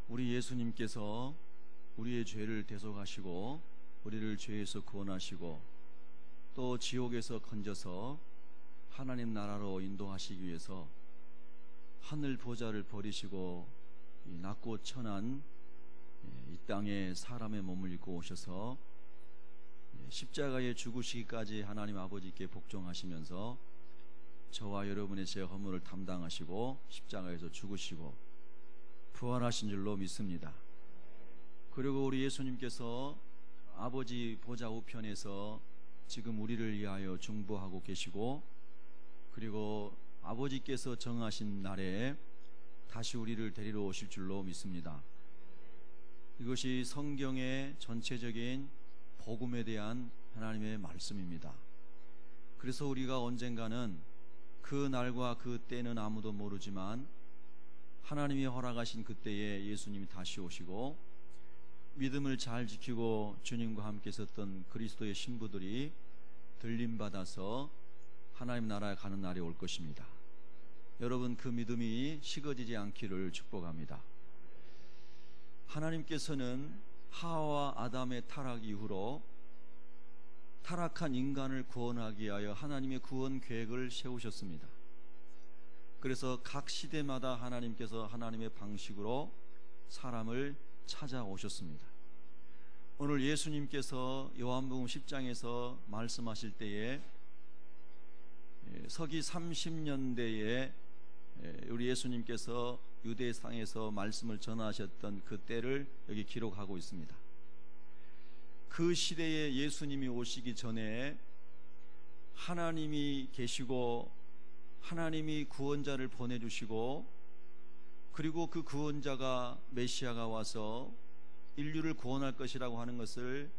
우리 예수님께서 우리의 죄를 대속하시고 우리를 죄에서 구원하시고 또 지옥에서 건져서 하나님 나라로 인도하시기 위해서 하늘 보좌를 버리시고 이 낮고 천한 이 땅에 사람의 몸을 입고 오셔서 십자가에 죽으시기까지 하나님 아버지께 복종하시면서 저와 여러분의 죄 허물을 담당하시고 십자가에서 죽으시고 부활하신 줄로 믿습니다. 그리고 우리 예수님께서 아버지 보좌 우편에서 지금 우리를 위하여 중보하고 계시고, 그리고 아버지께서 정하신 날에 다시 우리를 데리러 오실 줄로 믿습니다. 이것이 성경의 전체적인 복음에 대한 하나님의 말씀입니다. 그래서 우리가 언젠가는 그 날과 그 때는 아무도 모르지만 하나님이 허락하신 그때에 예수님이 다시 오시고 믿음을 잘 지키고 주님과 함께 있었던 그리스도의 신부들이 들림받아서 하나님 나라에 가는 날이 올 것입니다. 여러분, 그 믿음이 식어지지 않기를 축복합니다. 하나님께서는 하와와 아담의 타락 이후로 타락한 인간을 구원하기 위하여 하나님의 구원 계획을 세우셨습니다. 그래서 각 시대마다 하나님께서 하나님의 방식으로 사람을 찾아오셨습니다. 오늘 예수님께서 요한복음 10장에서 말씀하실 때에 서기 30년대에 우리 예수님께서 유대상에서 말씀을 전하셨던 그 때를 여기 기록하고 있습니다. 그 시대에 예수님이 오시기 전에 하나님이 계시고 하나님이 구원자를 보내주시고, 그리고 그 구원자가 메시아가 와서 인류를 구원할 것이라고 하는 것을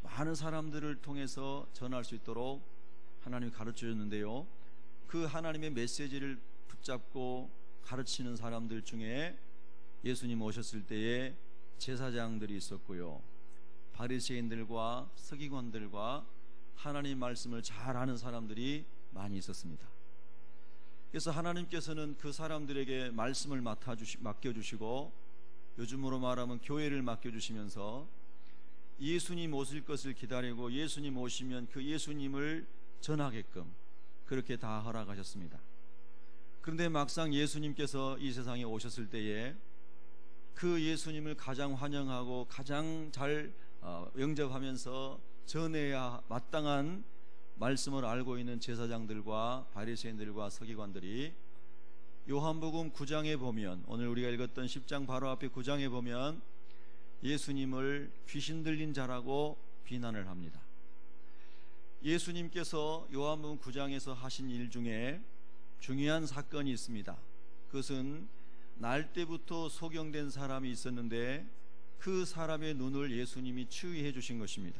많은 사람들을 통해서 전할 수 있도록 하나님이 가르쳐 줬는데요, 그 하나님의 메시지를 붙잡고 가르치는 사람들 중에 예수님 오셨을 때에 제사장들이 있었고요, 바리새인들과 서기관들과 하나님 말씀을 잘 아는 사람들이 많이 있었습니다. 그래서 하나님께서는 그 사람들에게 말씀을 맡겨주시고, 요즘으로 말하면 교회를 맡겨주시면서 예수님 오실 것을 기다리고 예수님 오시면 그 예수님을 전하게끔 그렇게 다 허락하셨습니다. 그런데 막상 예수님께서 이 세상에 오셨을 때에 그 예수님을 가장 환영하고 가장 잘 영접하면서 전해야 마땅한 말씀을 알고 있는 제사장들과 바리새인들과 서기관들이 요한복음 9장에 보면, 오늘 우리가 읽었던 10장 바로 앞에 9장에 보면 예수님을 귀신 들린 자라고 비난을 합니다. 예수님께서 요한복음 9장에서 하신 일 중에 중요한 사건이 있습니다. 그것은 날 때부터 소경된 사람이 있었는데 그 사람의 눈을 예수님이 치유해 주신 것입니다.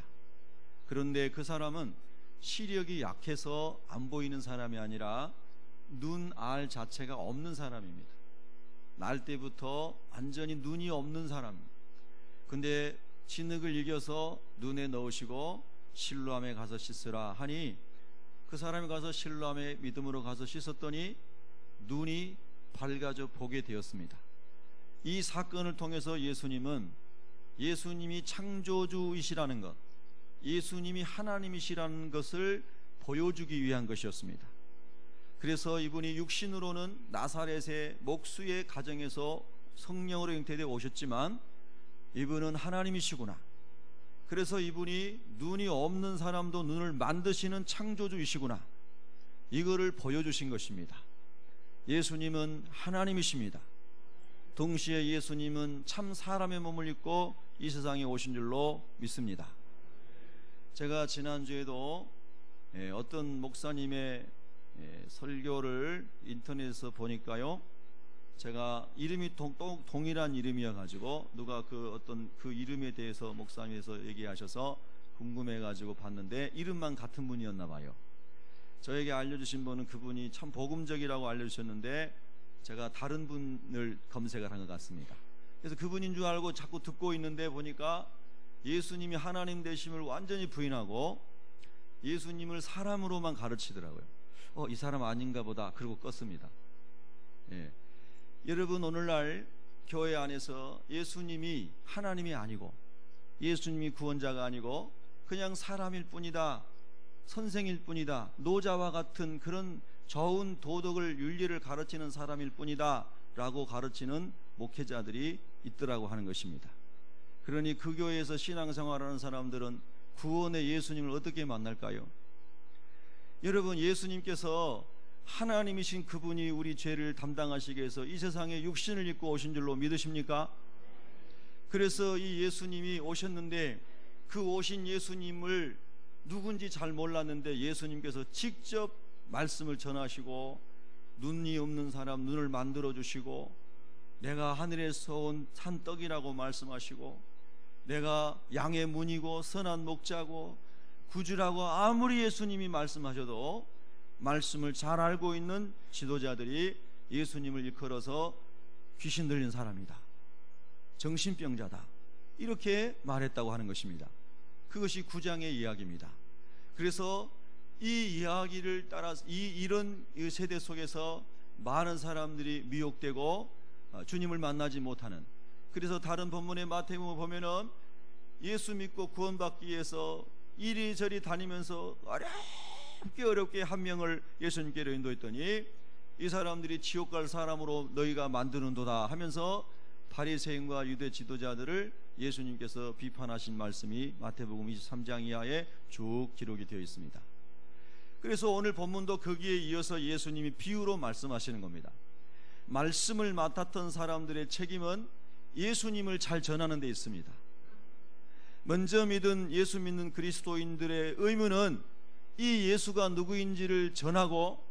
그런데 그 사람은 시력이 약해서 안 보이는 사람이 아니라 눈알 자체가 없는 사람입니다. 날 때부터 완전히 눈이 없는 사람. 근데 진흙을 이겨서 눈에 넣으시고 실로암에 가서 씻으라 하니 그 사람이 가서 실로암에 믿음으로 가서 씻었더니 눈이 밝아져 보게 되었습니다. 이 사건을 통해서 예수님은 예수님이 창조주이시라는 것, 예수님이 하나님이시라는 것을 보여주기 위한 것이었습니다. 그래서 이분이 육신으로는 나사렛의 목수의 가정에서 성령으로 잉태되어 오셨지만 이분은 하나님이시구나. 그래서 이분이 눈이 없는 사람도 눈을 만드시는 창조주이시구나, 이거를 보여주신 것입니다. 예수님은 하나님이십니다. 동시에 예수님은 참 사람의 몸을 입고 이 세상에 오신 줄로 믿습니다. 제가 지난주에도 어떤 목사님의 설교를 인터넷에서 보니까요, 제가 이름이 동일한 이름이어 가지고 누가 그 이름에 대해서 목사님에서 얘기하셔서 궁금해 가지고 봤는데 이름만 같은 분이었나 봐요. 저에게 알려주신 분은 그분이 참 복음적이라고 알려주셨는데 제가 다른 분을 검색을 한 것 같습니다. 그래서 그분인 줄 알고 자꾸 듣고 있는데 보니까 예수님이 하나님 되심을 완전히 부인하고 예수님을 사람으로만 가르치더라고요. 이 사람 아닌가 보다. 그러고 껐습니다. 여러분, 오늘날 교회 안에서 예수님이 하나님이 아니고 예수님이 구원자가 아니고 그냥 사람일 뿐이다, 선생일 뿐이다, 노자와 같은 그런 좋은 도덕을 윤리를 가르치는 사람일 뿐이다 라고 가르치는 목회자들이 있더라고 하는 것입니다. 그러니 그 교회에서 신앙생활하는 사람들은 구원의 예수님을 어떻게 만날까요? 여러분, 예수님께서 하나님이신 그분이 우리 죄를 담당하시기 위해서 이 세상에 육신을 입고 오신 줄로 믿으십니까? 그래서 이 예수님이 오셨는데 그 오신 예수님을 누군지 잘 몰랐는데 예수님께서 직접 말씀을 전하시고 눈이 없는 사람 눈을 만들어 주시고 내가 하늘에서 온 산떡이라고 말씀하시고 내가 양의 문이고 선한 목자고 구주라고 아무리 예수님이 말씀하셔도 말씀을 잘 알고 있는 지도자들이 예수님을 일컬어서 귀신 들린 사람이다, 정신병자다 이렇게 말했다고 하는 것입니다. 그것이 9장의 이야기입니다. 그래서 이 이야기를 따라서 이런 세대 속에서 많은 사람들이 미혹되고 주님을 만나지 못하는, 그래서 다른 본문의 마태복음 보면은 예수 믿고 구원받기 위해서 이리저리 다니면서 어렵게 한 명을 예수님께로 인도했더니 이 사람들이 지옥 갈 사람으로 너희가 만드는도다 하면서 바리새인과 유대 지도자들을 예수님께서 비판하신 말씀이 마태복음 23장 이하에 쭉 기록이 되어 있습니다. 그래서 오늘 본문도 거기에 이어서 예수님이 비유로 말씀하시는 겁니다. 말씀을 맡았던 사람들의 책임은 예수님을 잘 전하는 데 있습니다. 먼저 믿은 예수 믿는 그리스도인들의 의무는 이 예수가 누구인지를 전하고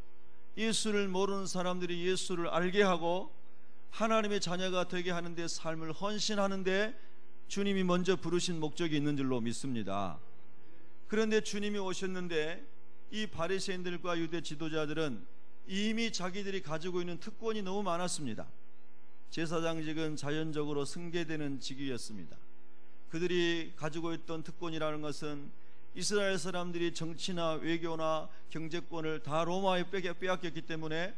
예수를 모르는 사람들이 예수를 알게 하고 하나님의 자녀가 되게 하는데 삶을 헌신하는데 주님이 먼저 부르신 목적이 있는 줄로 믿습니다. 그런데 주님이 오셨는데 이 바리새인들과 유대 지도자들은 이미 자기들이 가지고 있는 특권이 너무 많았습니다. 제사장직은 자연적으로 승계되는 직위였습니다. 그들이 가지고 있던 특권이라는 것은 이스라엘 사람들이 정치나 외교나 경제권을 다 로마에 빼앗겼기 때문에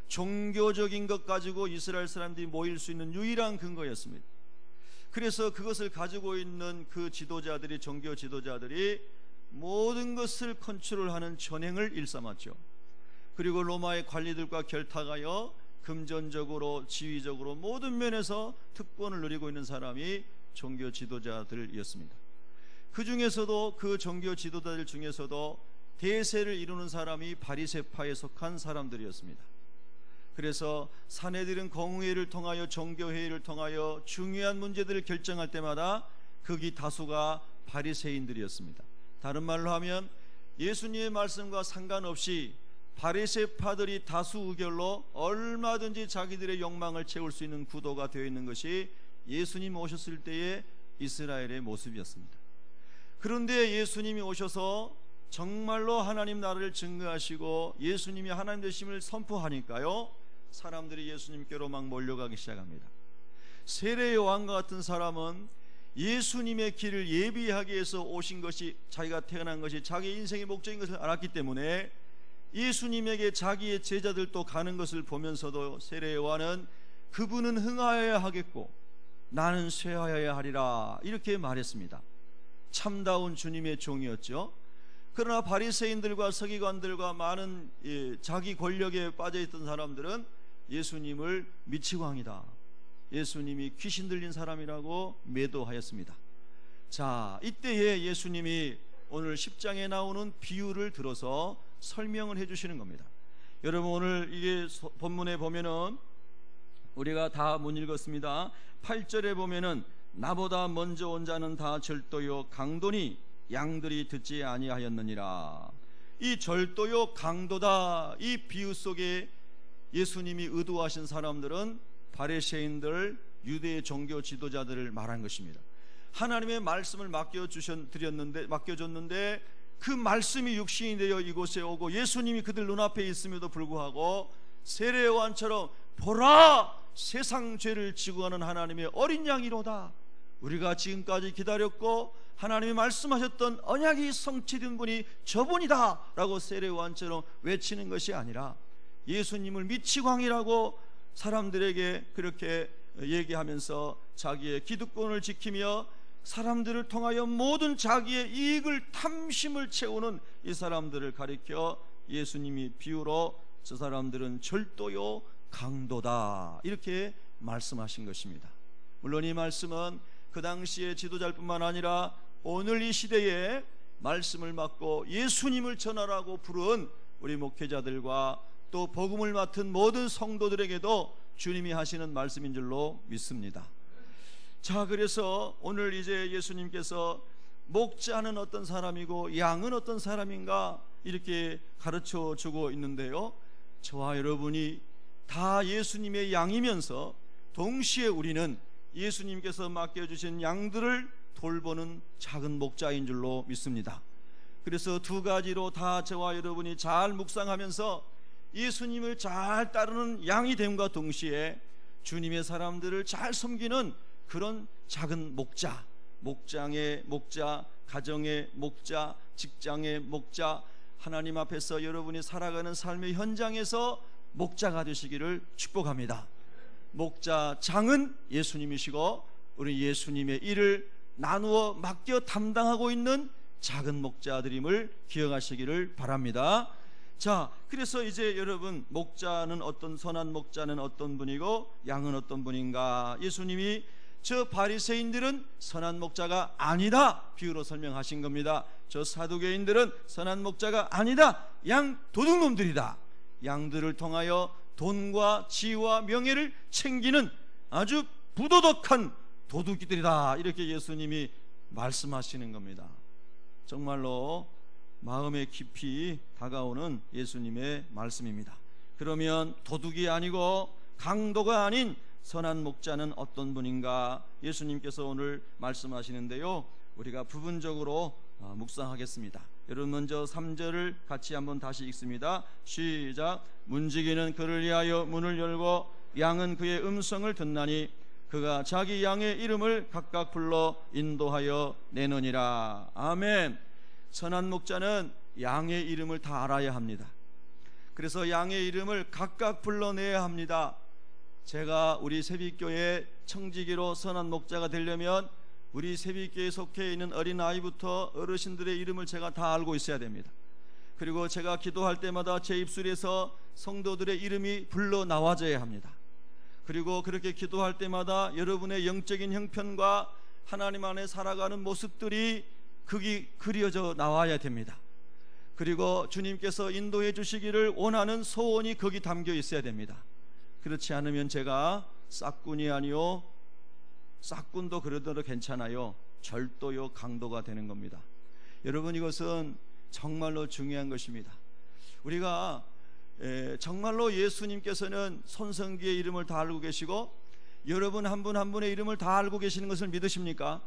종교적인 것 가지고 이스라엘 사람들이 모일 수 있는 유일한 근거였습니다. 그래서 그것을 가지고 있는 그 지도자들이, 종교 지도자들이 모든 것을 컨트롤하는 전횡을 일삼았죠. 그리고 로마의 관리들과 결탁하여 금전적으로 지위적으로 모든 면에서 특권을 누리고 있는 사람이 종교 지도자들이었습니다. 그 중에서도 그 종교 지도자들 중에서도 대세를 이루는 사람이 바리새파에 속한 사람들이었습니다. 그래서 사내들은 공회를 통하여 종교회의를 통하여 중요한 문제들을 결정할 때마다 거기 다수가 바리새인들이었습니다. 다른 말로 하면 예수님의 말씀과 상관없이 바리새파들이 다수 의결로 얼마든지 자기들의 욕망을 채울 수 있는 구도가 되어 있는 것이 예수님 오셨을 때의 이스라엘의 모습이었습니다. 그런데 예수님이 오셔서 정말로 하나님 나라를 증거하시고 예수님이 하나님 되심을 선포하니까요, 사람들이 예수님께로 막 몰려가기 시작합니다. 세례 요한과 같은 사람은 예수님의 길을 예비하기 위해서 오신 것이, 자기가 태어난 것이 자기 인생의 목적인 것을 알았기 때문에 예수님에게 자기의 제자들도 가는 것을 보면서도 세례 요한은 그분은 흥하여야 하겠고 나는 쇠하여야 하리라 이렇게 말했습니다. 참다운 주님의 종이었죠. 그러나 바리새인들과 서기관들과 많은 자기 권력에 빠져있던 사람들은 예수님을 미치광이다, 예수님이 귀신 들린 사람이라고 매도하였습니다. 자, 이때에 예수님이 오늘 10장에 나오는 비유를 들어서 설명을 해주시는 겁니다. 여러분, 오늘 이게 본문에 보면은 우리가 다 못 읽었습니다. 8절에 보면은 나보다 먼저 온 자는 다 절도요 강도니 양들이 듣지 아니하였느니라. 이 절도요 강도다, 이 비유 속에 예수님이 의도하신 사람들은 바리새인들, 유대 종교 지도자들을 말한 것입니다. 하나님의 말씀을 맡겨줬는데 그 말씀이 육신이 되어 이곳에 오고 예수님이 그들 눈앞에 있음에도 불구하고 세례 요한처럼 보라, 세상 죄를 지고 가는 하나님의 어린 양이로다, 우리가 지금까지 기다렸고 하나님이 말씀하셨던 언약이 성취된 분이 저분이다 라고 세례 요한처럼 외치는 것이 아니라 예수님을 미치광이라고 사람들에게 그렇게 얘기하면서 자기의 기득권을 지키며 사람들을 통하여 모든 자기의 이익을 탐심을 채우는 이 사람들을 가리켜 예수님이 비유로 저 사람들은 절도요 강도다 이렇게 말씀하신 것입니다. 물론 이 말씀은 그 당시의 지도자일 뿐만 아니라 오늘 이 시대에 말씀을 맡고 예수님을 전하라고 부른 우리 목회자들과 또 복음을 맡은 모든 성도들에게도 주님이 하시는 말씀인 줄로 믿습니다. 자, 그래서 오늘 이제 예수님께서 목자는 어떤 사람이고 양은 어떤 사람인가 이렇게 가르쳐 주고 있는데요, 저와 여러분이 다 예수님의 양이면서 동시에 우리는 예수님께서 맡겨주신 양들을 돌보는 작은 목자인 줄로 믿습니다. 그래서 두 가지로 다 저와 여러분이 잘 묵상하면서 예수님을 잘 따르는 양이 됨과 동시에 주님의 사람들을 잘 섬기는 그런 작은 목자, 목장의 목자, 가정의 목자, 직장의 목자, 하나님 앞에서 여러분이 살아가는 삶의 현장에서 목자가 되시기를 축복합니다. 목자장은 예수님이시고 우리 예수님의 일을 나누어 맡겨 담당하고 있는 작은 목자들임을 기억하시기를 바랍니다. 자, 그래서 이제 여러분, 목자는 어떤, 선한 목자는 어떤 분이고 양은 어떤 분인가, 예수님이 저 바리새인들은 선한 목자가 아니다 비유로 설명하신 겁니다. 저 사두개인들은 선한 목자가 아니다, 양 도둑놈들이다, 양들을 통하여 돈과 지위와 명예를 챙기는 아주 부도덕한 도둑이들이다, 이렇게 예수님이 말씀하시는 겁니다. 정말로 마음에 깊이 다가오는 예수님의 말씀입니다. 그러면 도둑이 아니고 강도가 아닌 선한 목자는 어떤 분인가, 예수님께서 오늘 말씀하시는데요, 우리가 부분적으로 묵상하겠습니다. 여러분, 먼저 3절을 같이 한번 다시 읽습니다. 시작. 문지기는 그를 위하여 문을 열고 양은 그의 음성을 듣나니 그가 자기 양의 이름을 각각 불러 인도하여 내느니라. 아멘. 선한 목자는 양의 이름을 다 알아야 합니다. 그래서 양의 이름을 각각 불러내야 합니다. 제가 우리 세빛교회 청지기로 선한 목자가 되려면 우리 세빛교회에 속해 있는 어린아이부터 어르신들의 이름을 제가 다 알고 있어야 됩니다. 그리고 제가 기도할 때마다 제 입술에서 성도들의 이름이 불러 나와져야 합니다. 그리고 그렇게 기도할 때마다 여러분의 영적인 형편과 하나님 안에 살아가는 모습들이 극이 그려져 나와야 됩니다. 그리고 주님께서 인도해 주시기를 원하는 소원이 거기 담겨 있어야 됩니다. 그렇지 않으면 제가 싹군이 아니요, 싹군도 그러더라도 괜찮아요, 절도요 강도가 되는 겁니다. 여러분, 이것은 정말로 중요한 것입니다. 우리가 정말로 예수님께서는 손성기의 이름을 다 알고 계시고 여러분 한 분 한 분의 이름을 다 알고 계시는 것을 믿으십니까?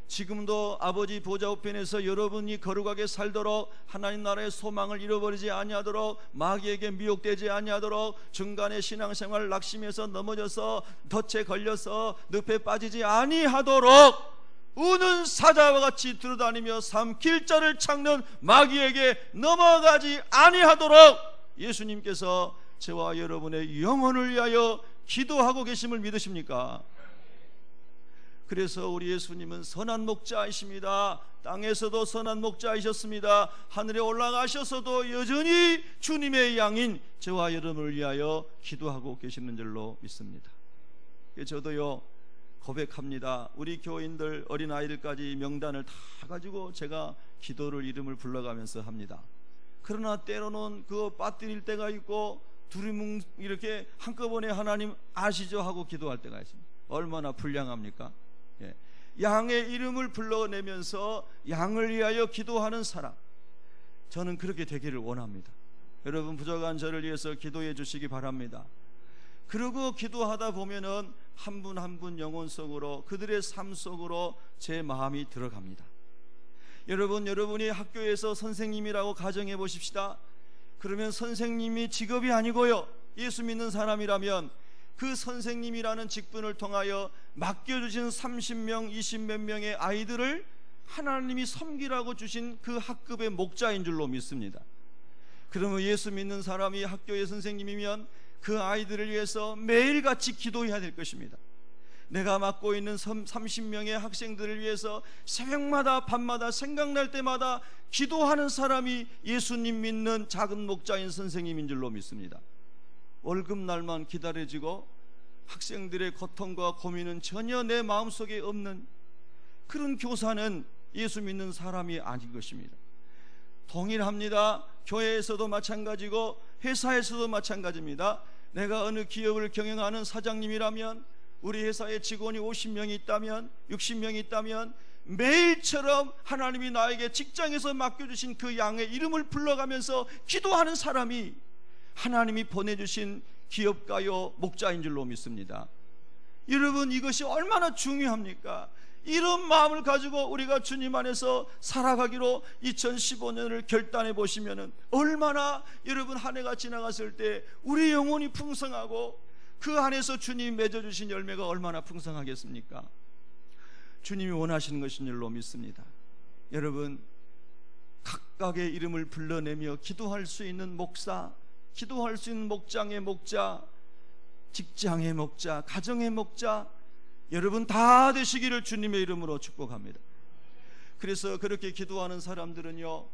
지금도 아버지 보좌 우편에서 여러분이 거룩하게 살도록, 하나님 나라의 소망을 잃어버리지 아니하도록, 마귀에게 미혹되지 아니하도록, 중간에 신앙생활 낙심해서 넘어져서 덫에 걸려서 늪에 빠지지 아니하도록 우는 사자와 같이 들어다니며 삼킬 자를 찾는 마귀에게 넘어가지 아니하도록 예수님께서 저와 여러분의 영혼을 위하여 기도하고 계심을 믿으십니까? 그래서 우리 예수님은 선한 목자이십니다. 땅에서도 선한 목자이셨습니다. 하늘에 올라가셔서도 여전히 주님의 양인 저와 여러분을 위하여 기도하고 계시는 줄로 믿습니다. 저도요 고백합니다. 우리 교인들 어린아이들까지 명단을 다 가지고 제가 기도를 이름을 불러가면서 합니다. 그러나 때로는 그거 빠뜨릴 때가 있고 두리뭉 이렇게 한꺼번에 하나님 아시죠 하고 기도할 때가 있습니다. 얼마나 불량합니까? 예. 양의 이름을 불러내면서 양을 위하여 기도하는 사람, 저는 그렇게 되기를 원합니다. 여러분, 부족한 저를 위해서 기도해 주시기 바랍니다. 그러고 기도하다 보면은 한 분 한 분 영혼 속으로, 그들의 삶 속으로 제 마음이 들어갑니다. 여러분, 여러분이 학교에서 선생님이라고 가정해 보십시다. 그러면 선생님이 직업이 아니고요, 예수 믿는 사람이라면 그 선생님이라는 직분을 통하여 맡겨주신 30명 20몇 명의 아이들을 하나님이 섬기라고 주신 그 학급의 목자인 줄로 믿습니다. 그러면 예수 믿는 사람이 학교의 선생님이면 그 아이들을 위해서 매일같이 기도해야 될 것입니다. 내가 맡고 있는 30명의 학생들을 위해서 새벽마다 밤마다 생각날 때마다 기도하는 사람이 예수님 믿는 작은 목자인 선생님인 줄로 믿습니다. 월급날만 기다려지고 학생들의 고통과 고민은 전혀 내 마음속에 없는 그런 교사는 예수 믿는 사람이 아닌 것입니다. 동일합니다. 교회에서도 마찬가지고 회사에서도 마찬가지입니다. 내가 어느 기업을 경영하는 사장님이라면, 우리 회사에 직원이 50명이 있다면, 60명이 있다면 매일처럼 하나님이 나에게 직장에서 맡겨주신 그 양의 이름을 불러가면서 기도하는 사람이 하나님이 보내주신 기업가요 목자인 줄로 믿습니다. 여러분, 이것이 얼마나 중요합니까? 이런 마음을 가지고 우리가 주님 안에서 살아가기로 2015년을 결단해 보시면은 얼마나 여러분 한 해가 지나갔을 때 우리 영혼이 풍성하고 그 안에서 주님이 맺어주신 열매가 얼마나 풍성하겠습니까? 주님이 원하시는 것인 줄로 믿습니다. 여러분, 각각의 이름을 불러내며 기도할 수 있는 목사, 기도할 수 있는 목장의 목자, 직장의 목자, 가정의 목자, 여러분 다 되시기를 주님의 이름으로 축복합니다. 그래서 그렇게 기도하는 사람들은요,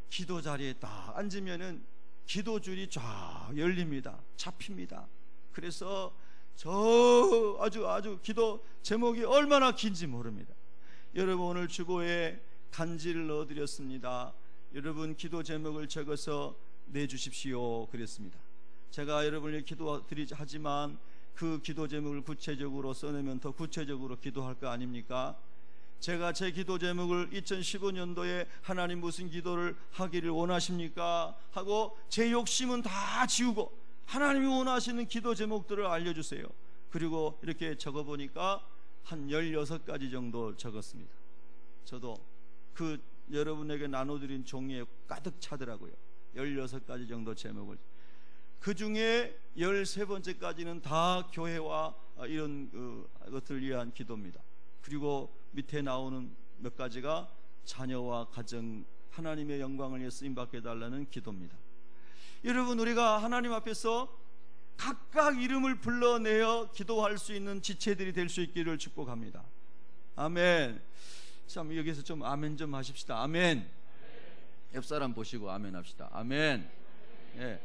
기도 자리에 딱 앉으면은 기도줄이 쫙 열립니다. 잡힙니다. 그래서 저 아주 기도 제목이 얼마나 긴지 모릅니다. 여러분, 오늘 주보에 간지를 넣어드렸습니다. 여러분 기도 제목을 적어서 내주십시오 그랬습니다. 제가 여러분을 기도드리지 하지만 그 기도 제목을 구체적으로 써내면 더 구체적으로 기도할 거 아닙니까? 제가 제 기도 제목을 2015년도에 하나님 무슨 기도를 하기를 원하십니까? 하고 제 욕심은 다 지우고 하나님이 원하시는 기도 제목들을 알려주세요. 그리고 이렇게 적어보니까 한 16가지 정도 적었습니다. 저도 그 여러분에게 나눠드린 종이에 가득 차더라고요. 16가지 정도 제목을. 그 중에 13번째까지는 다 교회와 이런 것들을 위한 기도입니다. 그리고 밑에 나오는 몇 가지가 자녀와 가정, 하나님의 영광을 위해 쓰임받게 해달라는 기도입니다. 여러분, 우리가 하나님 앞에서 각각 이름을 불러내어 기도할 수 있는 지체들이 될 수 있기를 축복합니다. 아멘. 참, 여기서 좀 아멘 좀 하십시다. 아멘. 옆사람 보시고 아멘 합시다. 아멘. 예.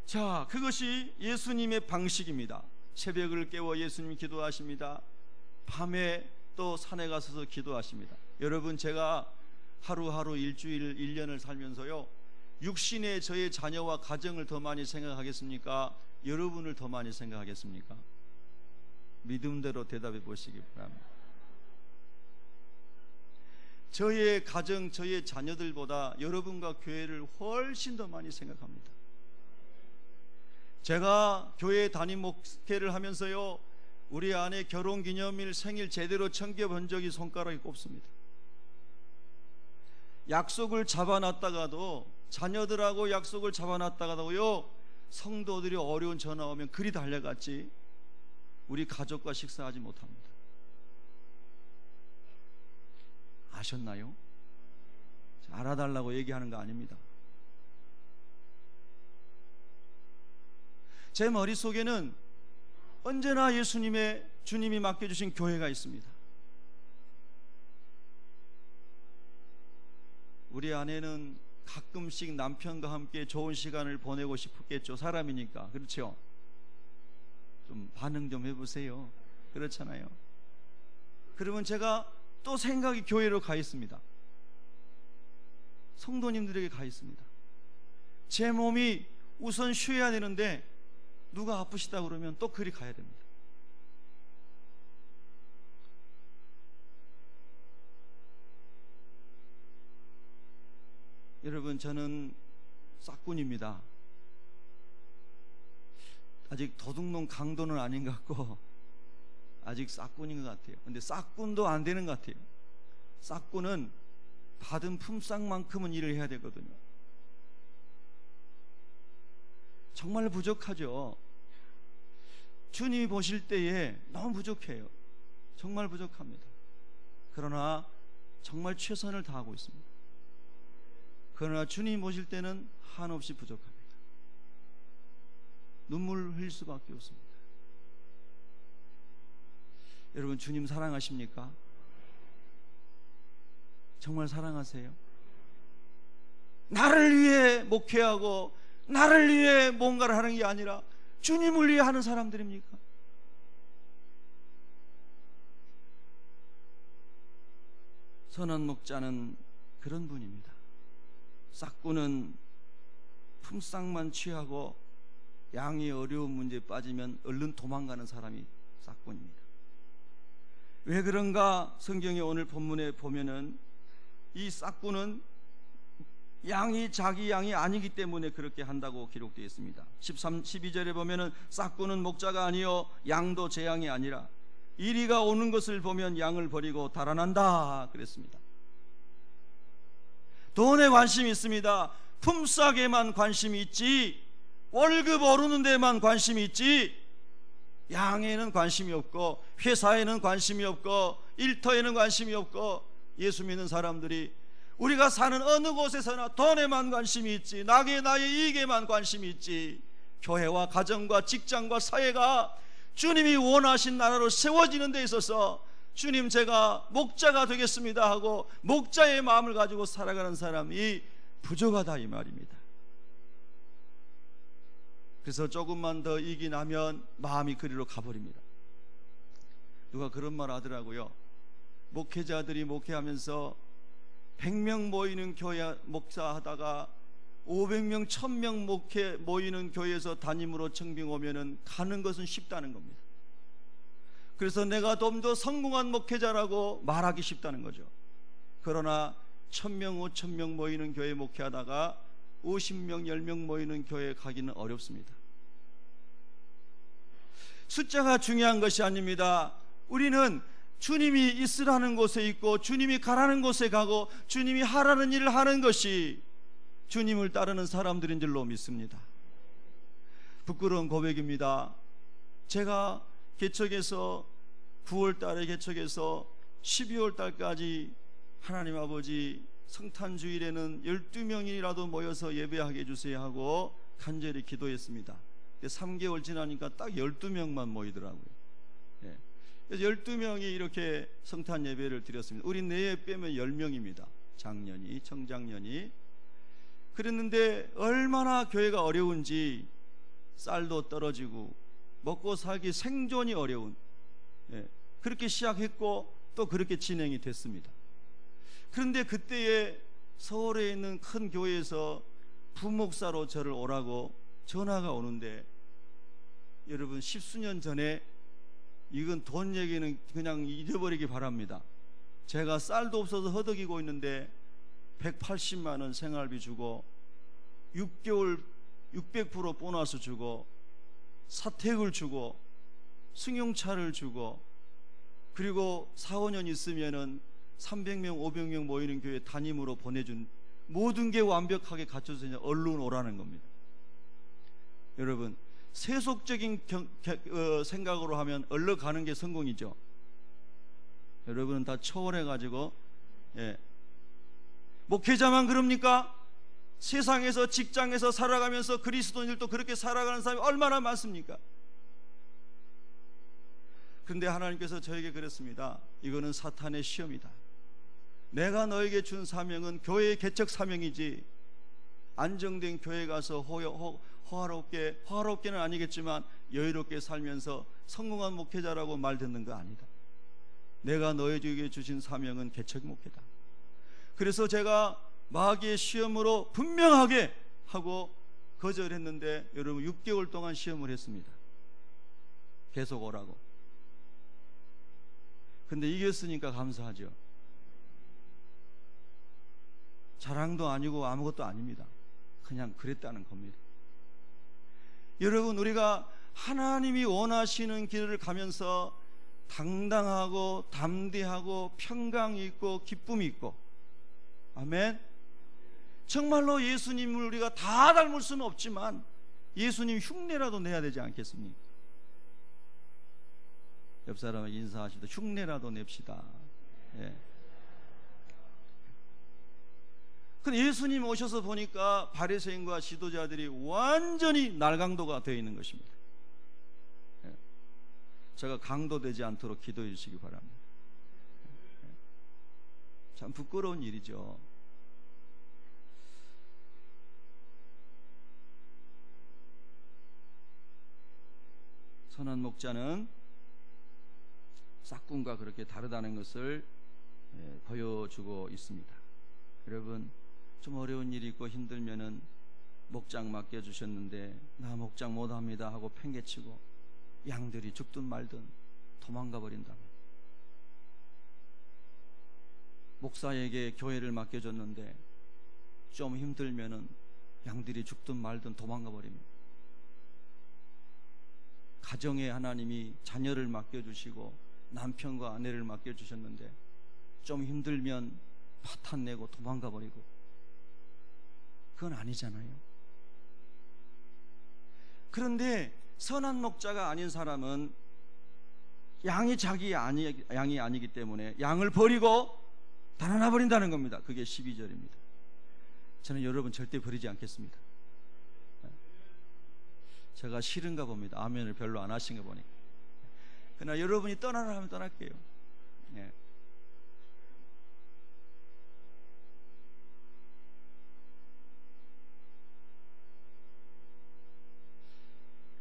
자, 그것이 예수님의 방식입니다. 새벽을 깨워 예수님이 기도하십니다. 밤에 또 산에 가서서 기도하십니다. 여러분, 제가 하루하루 일주일 1년을 살면서요, 육신의 저의 자녀와 가정을 더 많이 생각하겠습니까? 여러분을 더 많이 생각하겠습니까? 믿음대로 대답해 보시기 바랍니다. 저의 가정, 저의 자녀들보다 여러분과 교회를 훨씬 더 많이 생각합니다. 제가 교회 담임 목회를 하면서요, 우리 아내 결혼기념일, 생일 제대로 챙겨본 적이 손가락에 꼽습니다. 약속을 잡아놨다가도, 자녀들하고 약속을 잡아놨다가도요, 성도들이 어려운 전화 오면 그리 달려갔지 우리 가족과 식사하지 못합니다. 아셨나요? 알아달라고 얘기하는 거 아닙니다. 제 머릿속에는 언제나 주님이 맡겨주신 교회가 있습니다. 우리 아내는 가끔씩 남편과 함께 좋은 시간을 보내고 싶겠죠. 사람이니까. 그렇죠? 좀 반응 좀 해보세요. 그렇잖아요. 그러면 제가 또 생각이 교회로 가 있습니다. 성도님들에게 가 있습니다. 제 몸이 우선 쉬어야 되는데 누가 아프시다 그러면 또 그리 가야 됩니다. 여러분, 저는 싹군입니다. 아직 도둑놈 강도는 아닌 것 같고 아직 싹군인 것 같아요. 근데 싹군도 안 되는 것 같아요. 싹군은 받은 품삯만큼은 일을 해야 되거든요. 정말 부족하죠. 주님이 보실 때에 너무 부족해요. 정말 부족합니다. 그러나 정말 최선을 다하고 있습니다. 그러나 주님 보실 때는 한없이 부족합니다. 눈물 흘릴 수밖에 없습니다. 여러분, 주님 사랑하십니까? 정말 사랑하세요? 나를 위해 목회하고 나를 위해 뭔가를 하는 게 아니라 주님을 위해 하는 사람들입니까? 선한 목자는 그런 분입니다. 싹구는 품삯만 취하고 양이 어려운 문제에 빠지면 얼른 도망가는 사람이 싹군입니다. 왜 그런가? 성경의 오늘 본문에 보면은 이 싹군은 양이 자기 양이 아니기 때문에 그렇게 한다고 기록되어 있습니다. 12절에 보면은 싹군은 목자가 아니요 양도 제 양이 아니라 이리가 오는 것을 보면 양을 버리고 달아난다 그랬습니다. 돈에 관심이 있습니다. 품삯에만 관심이 있지 월급 오르는 데만 관심이 있지 양에는 관심이 없고 회사에는 관심이 없고 일터에는 관심이 없고 예수 믿는 사람들이 우리가 사는 어느 곳에서나 돈에만 관심이 있지 나의 이익에만 관심이 있지 교회와 가정과 직장과 사회가 주님이 원하신 나라로 세워지는 데 있어서 주님 제가 목자가 되겠습니다 하고 목자의 마음을 가지고 살아가는 사람이 부족하다 이 말입니다. 그래서 조금만 더 이익이 나면 마음이 그리로 가버립니다. 누가 그런 말 하더라고요. 목회자들이 목회하면서 100명 모이는 교회 목사하다가 500명 1000명 목회 모이는 교회에서 담임으로 청빙 오면은 가는 것은 쉽다는 겁니다. 그래서 내가 좀 더 성공한 목회자라고 말하기 쉽다는 거죠. 그러나 1000명 5000명 모이는 교회 목회하다가 50명 10명 모이는 교회에 가기는 어렵습니다. 숫자가 중요한 것이 아닙니다. 우리는 주님이 있으라는 곳에 있고 주님이 가라는 곳에 가고 주님이 하라는 일을 하는 것이 주님을 따르는 사람들인 줄로 믿습니다. 부끄러운 고백입니다. 제가 개척해서 9월 달에 개척해서 12월 달까지 하나님 아버지 성탄주일에는 12명이라도 모여서 예배하게 해주세요 하고 간절히 기도했습니다. 3개월 지나니까 딱 12명만 모이더라고요. 그래서 12명이 이렇게 성탄 예배를 드렸습니다. 우리 내에 빼면 10명입니다. 장년이, 청장년이. 그랬는데 얼마나 교회가 어려운지 쌀도 떨어지고 먹고 살기 생존이 어려운 그렇게 시작했고 또 그렇게 진행이 됐습니다. 그런데 그때에 서울에 있는 큰 교회에서 부목사로 저를 오라고 전화가 오는데 여러분 10수년 전에 이건 돈 얘기는 그냥 잊어버리기 바랍니다. 제가 쌀도 없어서 허덕이고 있는데 180만 원 생활비 주고 6개월 600% 보너스 주고 사택을 주고 승용차를 주고 그리고 4, 5년 있으면은 300명 500명 모이는 교회 담임으로 보내준 모든 게 완벽하게 갖춰서 이제 얼른 오라는 겁니다. 여러분 세속적인 생각으로 하면 얼른 가는 게 성공이죠. 여러분은 다 초월해가지고 목회자만 그럽니까? 세상에서 직장에서 살아가면서 그리스도인들도 그렇게 살아가는 사람이 얼마나 많습니까? 그런데 하나님께서 저에게 그랬습니다. 이거는 사탄의 시험이다. 내가 너에게 준 사명은 교회의 개척 사명이지 안정된 교회 가서 호화롭게는 아니겠지만 여유롭게 살면서 성공한 목회자라고 말 듣는 거 아니다. 내가 너에게 주신 사명은 개척 목회다. 그래서 제가 마귀의 시험으로 분명하게 하고 거절했는데 여러분 6개월 동안 시험을 했습니다. 계속 오라고. 근데 이겼으니까 감사하죠. 자랑도 아니고 아무것도 아닙니다. 그냥 그랬다는 겁니다. 여러분 우리가 하나님이 원하시는 길을 가면서 당당하고 담대하고 평강이 있고 기쁨이 있고 아멘. 정말로 예수님을 우리가 다 닮을 수는 없지만 예수님 흉내라도 내야 되지 않겠습니까? 옆 사람을 인사하시다 흉내라도 냅시다. 근데 예수님 오셔서 보니까 바리새인과 지도자들이 완전히 날강도가 되어 있는 것입니다. 제가 강도되지 않도록 기도해 주시기 바랍니다. 참 부끄러운 일이죠. 선한 목자는 싹군과 그렇게 다르다는 것을 보여주고 있습니다. 여러분, 좀 어려운 일이 있고 힘들면은 목장 맡겨주셨는데 나 목장 못합니다 하고 팽개치고 양들이 죽든 말든 도망가 버린다면, 목사에게 교회를 맡겨줬는데 좀 힘들면은 양들이 죽든 말든 도망가 버립니다. 가정에 하나님이 자녀를 맡겨주시고 남편과 아내를 맡겨주셨는데 좀 힘들면 파탄내고 도망가 버리고, 그건 아니잖아요. 그런데 선한 목자가 아닌 사람은 양이 자기 양이 아니기 때문에 양을 버리고 달아나 버린다는 겁니다. 그게 12절입니다. 저는 여러분 절대 버리지 않겠습니다. 제가 싫은가 봅니다. 아멘을 별로 안 하신 거 보니까. 그러나 여러분이 떠나라 하면 떠날게요. 네.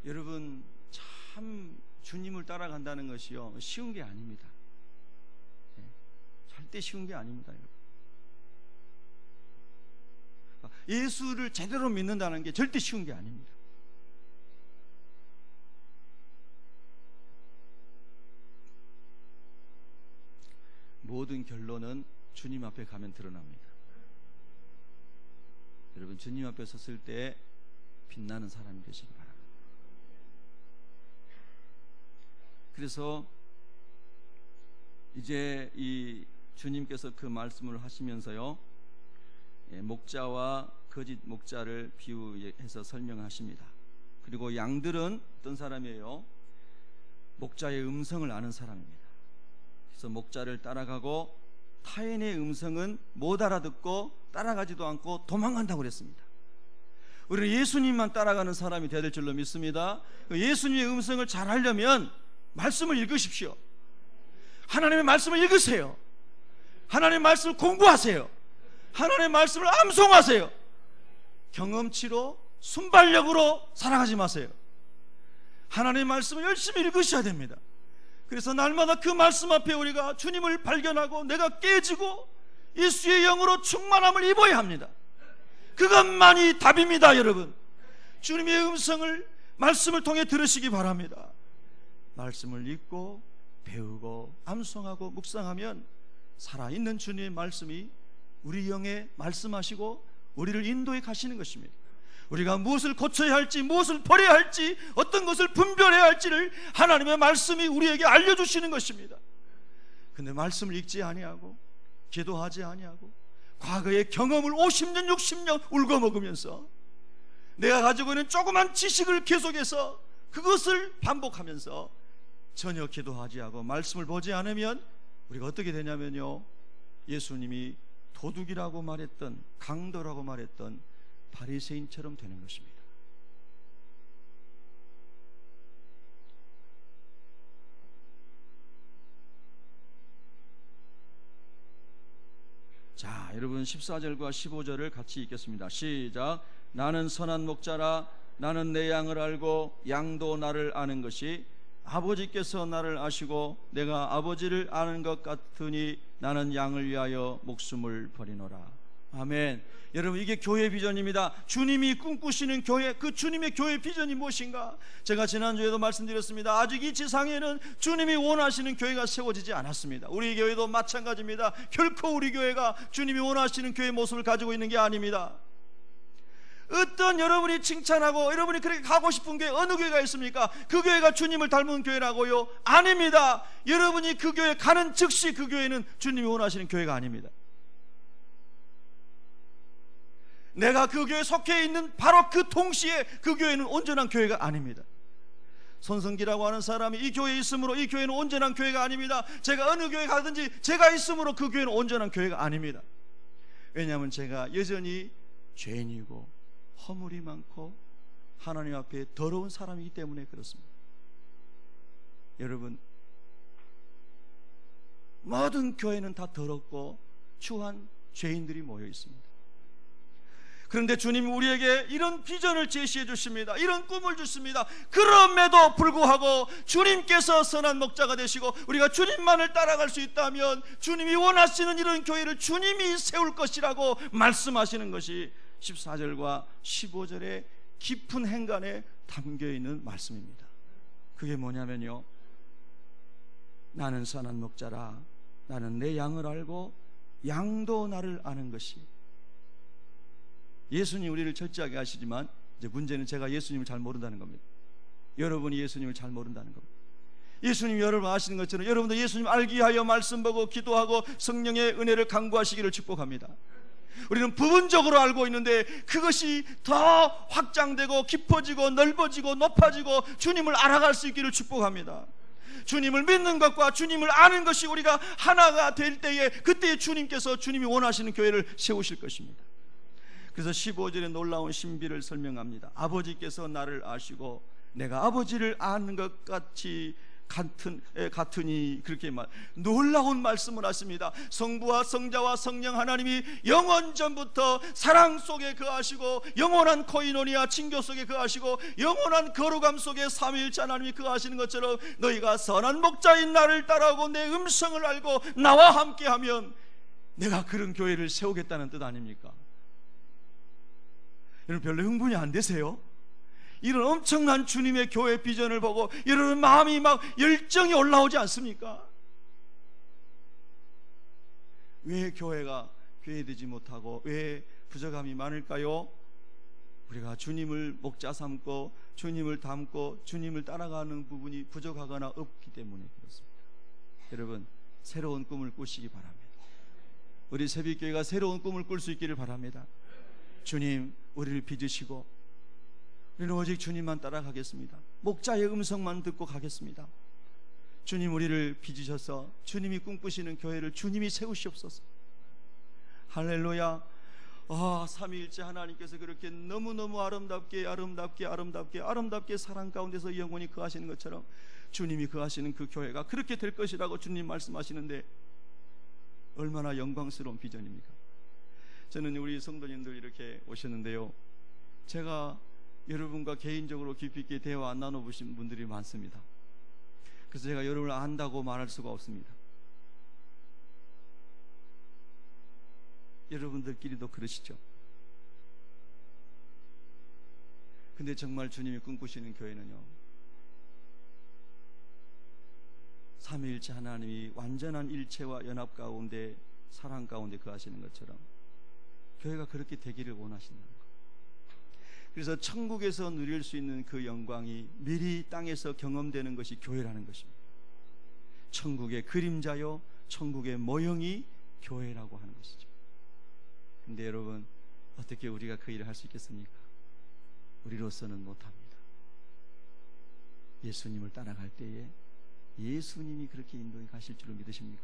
여러분, 참 주님을 따라간다는 것이요, 쉬운 게 아닙니다. 네. 절대 쉬운 게 아닙니다. 여러분. 예수를 제대로 믿는다는 게 절대 쉬운 게 아닙니다. 모든 결론은 주님 앞에 가면 드러납니다. 여러분, 주님 앞에 섰을 때 빛나는 사람이 되시기 바랍니다. 그래서 이제 이 주님께서 그 말씀을 하시면서요, 목자와 거짓 목자를 비유해서 설명하십니다. 그리고 양들은 어떤 사람이에요? 목자의 음성을 아는 사람입니다. 그래서 목자를 따라가고 타인의 음성은 못 알아듣고 따라가지도 않고 도망간다고 그랬습니다. 우리는 예수님만 따라가는 사람이 되어야 될 줄로 믿습니다. 예수님의 음성을 잘 하려면 말씀을 읽으십시오. 하나님의 말씀을 읽으세요. 하나님의 말씀을 공부하세요. 하나님의 말씀을 암송하세요. 경험치로 순발력으로 살아가지 마세요. 하나님의 말씀을 열심히 읽으셔야 됩니다. 그래서 날마다 그 말씀 앞에 우리가 주님을 발견하고 내가 깨지고 예수의 영으로 충만함을 입어야 합니다. 그것만이 답입니다. 여러분, 주님의 음성을 말씀을 통해 들으시기 바랍니다. 말씀을 읽고 배우고 암송하고 묵상하면 살아있는 주님의 말씀이 우리 영에 말씀하시고 우리를 인도해 가시는 것입니다. 우리가 무엇을 고쳐야 할지, 무엇을 버려야 할지, 어떤 것을 분별해야 할지를 하나님의 말씀이 우리에게 알려주시는 것입니다. 근데 말씀을 읽지 아니하고 기도하지 아니하고 과거의 경험을 50년 60년 울거먹으면서 내가 가지고 있는 조그만 지식을 계속해서 그것을 반복하면서 전혀 기도하지 않고 말씀을 보지 않으면 우리가 어떻게 되냐면요, 예수님이 도둑이라고 말했던, 강도라고 말했던 바리새인처럼 되는 것입니다. 자, 여러분 14절과 15절을 같이 읽겠습니다. 시작. 나는 선한 목자라. 나는 내 양을 알고 양도 나를 아는 것이 아버지께서 나를 아시고 내가 아버지를 아는 것 같으니 나는 양을 위하여 목숨을 버리노라. 아멘. 여러분, 이게 교회 비전입니다. 주님이 꿈꾸시는 교회, 그 주님의 교회 비전이 무엇인가? 제가 지난주에도 말씀드렸습니다. 아직 이 지상에는 주님이 원하시는 교회가 세워지지 않았습니다. 우리 교회도 마찬가지입니다. 결코 우리 교회가 주님이 원하시는 교회 모습을 가지고 있는 게 아닙니다. 어떤 여러분이 칭찬하고 여러분이 그렇게 가고 싶은 교회 어느 교회가 있습니까? 그 교회가 주님을 닮은 교회라고요? 아닙니다. 여러분이 그 교회 가는 즉시 그 교회는 주님이 원하시는 교회가 아닙니다. 내가 그 교회에 속해 있는 바로 그 동시에 그 교회는 온전한 교회가 아닙니다. 손성기라고 하는 사람이 이 교회에 있으므로 이 교회는 온전한 교회가 아닙니다. 제가 어느 교회 가든지 제가 있으므로 그 교회는 온전한 교회가 아닙니다. 왜냐하면 제가 여전히 죄인이고 허물이 많고 하나님 앞에 더러운 사람이기 때문에 그렇습니다. 여러분, 모든 교회는 다 더럽고 추한 죄인들이 모여 있습니다. 그런데 주님이 우리에게 이런 비전을 제시해 주십니다. 이런 꿈을 주십니다. 그럼에도 불구하고 주님께서 선한 목자가 되시고 우리가 주님만을 따라갈 수 있다면 주님이 원하시는 이런 교회를 주님이 세울 것이라고 말씀하시는 것이 14절과 15절의 깊은 행간에 담겨있는 말씀입니다. 그게 뭐냐면요, 나는 선한 목자라, 나는 내 양을 알고 양도 나를 아는 것이. 예수님 우리를 철저하게 아시지만 이제 문제는 제가 예수님을 잘 모른다는 겁니다. 여러분이 예수님을 잘 모른다는 겁니다. 예수님 여러분 아시는 것처럼 여러분도 예수님 알기 위하여 말씀 보고 기도하고 성령의 은혜를 간구하시기를 축복합니다. 우리는 부분적으로 알고 있는데 그것이 더 확장되고 깊어지고 넓어지고 높아지고 주님을 알아갈 수 있기를 축복합니다. 주님을 믿는 것과 주님을 아는 것이 우리가 하나가 될 때에, 그때에 주님께서 주님이 원하시는 교회를 세우실 것입니다. 그래서 15절에 놀라운 신비를 설명합니다. 아버지께서 나를 아시고 내가 아버지를 아는 것 같이 같으니, 그렇게 놀라운 말씀을 하십니다. 성부와 성자와 성령 하나님이 영원 전부터 사랑 속에 거하시고 영원한 코이노니아 친교 속에 거하시고 영원한 거룩함 속에 삼위일체 하나님이 거하시는 것처럼 너희가 선한 목자인 나를 따라오고 내 음성을 알고 나와 함께하면 내가 그런 교회를 세우겠다는 뜻 아닙니까? 여러분 별로 흥분이 안 되세요? 이런 엄청난 주님의 교회 비전을 보고 여러분 마음이 막 열정이 올라오지 않습니까? 왜 교회가 교회되지 못하고 왜 부족함이 많을까요? 우리가 주님을 목자 삼고 주님을 닮고 주님을 따라가는 부분이 부족하거나 없기 때문에 그렇습니다. 여러분 새로운 꿈을 꾸시기 바랍니다. 우리 새벽교회가 새로운 꿈을 꿀 수 있기를 바랍니다. 주님 우리를 빚으시고 우리는 오직 주님만 따라가겠습니다. 목자의 음성만 듣고 가겠습니다. 주님 우리를 빚으셔서 주님이 꿈꾸시는 교회를 주님이 세우시옵소서. 할렐루야. 삼위일체 하나님께서 그렇게 너무너무 아름답게 사랑 가운데서 영원히 거하시는 것처럼 주님이 거하시는 그 교회가 그렇게 될 것이라고 주님 말씀하시는데 얼마나 영광스러운 비전입니까? 저는 우리 성도님들 이렇게 오셨는데요, 제가 여러분과 개인적으로 깊이 있게 대화 안 나눠보신 분들이 많습니다. 그래서 제가 여러분을 안다고 말할 수가 없습니다. 여러분들끼리도 그러시죠. 근데 정말 주님이 꿈꾸시는 교회는요, 삼위일체 하나님이 완전한 일체와 연합 가운데 사랑 가운데 거하시는 것처럼 교회가 그렇게 되기를 원하신다는 것. 그래서 천국에서 누릴 수 있는 그 영광이 미리 땅에서 경험되는 것이 교회라는 것입니다. 천국의 그림자요 천국의 모형이 교회라고 하는 것이죠. 근데 여러분 어떻게 우리가 그 일을 할 수 있겠습니까? 우리로서는 못합니다. 예수님을 따라갈 때에 예수님이 그렇게 인도해 가실 줄을 믿으십니까?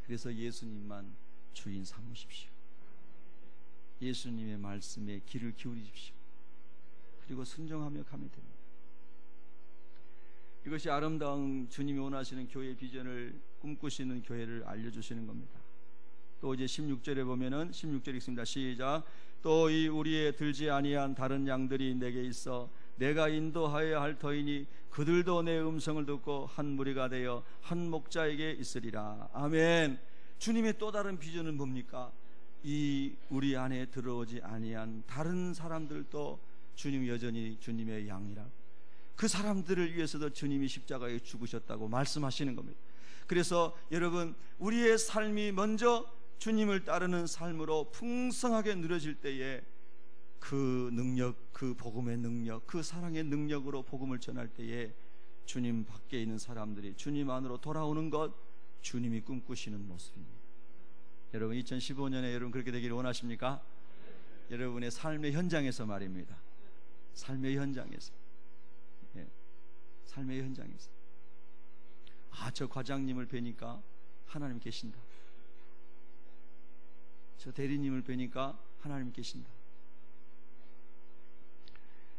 그래서 예수님만 주인 삼으십시오. 예수님의 말씀에 귀를 기울이십시오. 그리고 순종하며 가면 됩니다. 이것이 아름다운 주님이 원하시는 교회의 비전을 꿈꾸시는 교회를 알려주시는 겁니다. 또 이제 16절에 보면은 16절 읽습니다. 시작. 또 이 우리의 들지 아니한 다른 양들이 내게 있어 내가 인도하여야 할 터이니 그들도 내 음성을 듣고 한 무리가 되어 한 목자에게 있으리라. 아멘. 주님의 또 다른 비전은 뭡니까? 이 우리 안에 들어오지 아니한 다른 사람들도 주님 여전히 주님의 양이라, 그 사람들을 위해서도 주님이 십자가에 죽으셨다고 말씀하시는 겁니다. 그래서 여러분 우리의 삶이 먼저 주님을 따르는 삶으로 풍성하게 누려질 때에 그 능력, 그 복음의 능력, 그 사랑의 능력으로 복음을 전할 때에 주님 밖에 있는 사람들이 주님 안으로 돌아오는 것, 주님이 꿈꾸시는 모습입니다. 여러분 2015년에 여러분 그렇게 되기를 원하십니까? 여러분의 삶의 현장에서 말입니다. 삶의 현장에서, 삶의 현장에서 저 과장님을 뵈니까 하나님 계신다. 저 대리님을 뵈니까 하나님 계신다.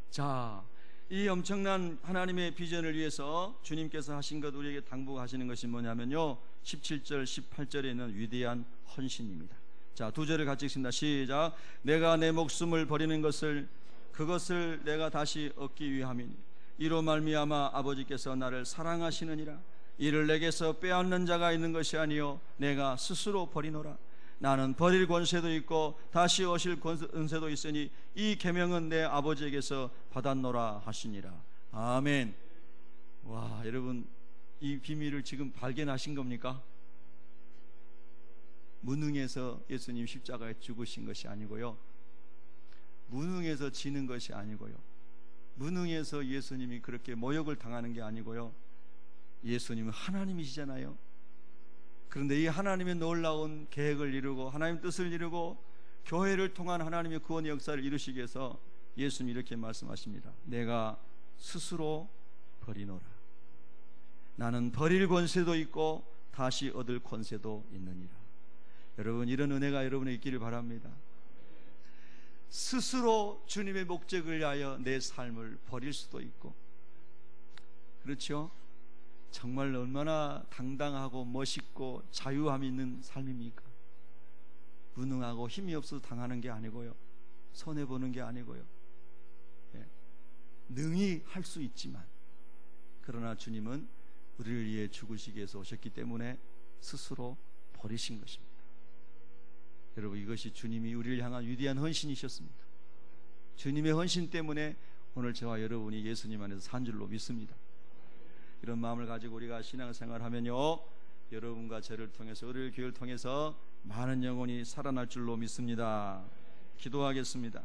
자, 이 엄청난 하나님의 비전을 위해서 주님께서 하신 것, 우리에게 당부하시는 것이 뭐냐면요, 17절 18절에 있는 위대한 헌신입니다. 자, 두 절을 같이 읽습니다. 시작. 내가 내 목숨을 버리는 것을, 그것을 내가 다시 얻기 위함이니 이로 말미암아 아버지께서 나를 사랑하시느니라. 이를 내게서 빼앗는 자가 있는 것이 아니요 내가 스스로 버리노라. 나는 버릴 권세도 있고 다시 오실 권세도 있으니 이 계명은 내 아버지에게서 받았노라 하시니라. 아멘. 와, 여러분, 이 비밀을 지금 발견하신 겁니까? 무능해서 예수님 십자가에 죽으신 것이 아니고요, 무능해서 지는 것이 아니고요, 무능해서 예수님이 그렇게 모욕을 당하는 게 아니고요, 예수님은 하나님이시잖아요. 그런데 이 하나님의 놀라운 계획을 이루고 하나님의 뜻을 이루고 교회를 통한 하나님의 구원의 역사를 이루시기 위해서 예수님이 이렇게 말씀하십니다. 내가 스스로 버리노라. 나는 버릴 권세도 있고 다시 얻을 권세도 있느니라. 여러분, 이런 은혜가 여러분에게 있기를 바랍니다. 스스로 주님의 목적을 위하여 내 삶을 버릴 수도 있고, 그렇죠? 정말 얼마나 당당하고 멋있고 자유함 있는 삶입니까? 무능하고 힘이 없어서 당하는 게 아니고요, 손해보는 게 아니고요, 능히 할 수 있지만, 그러나 주님은 우리를 위해 죽으시기 위해서 오셨기 때문에 스스로 버리신 것입니다. 여러분, 이것이 주님이 우리를 향한 위대한 헌신이셨습니다. 주님의 헌신 때문에 오늘 저와 여러분이 예수님 안에서 산 줄로 믿습니다. 이런 마음을 가지고 우리가 신앙생활 하면요, 여러분과 저를 통해서, 우리 교회를 통해서 많은 영혼이 살아날 줄로 믿습니다. 기도하겠습니다.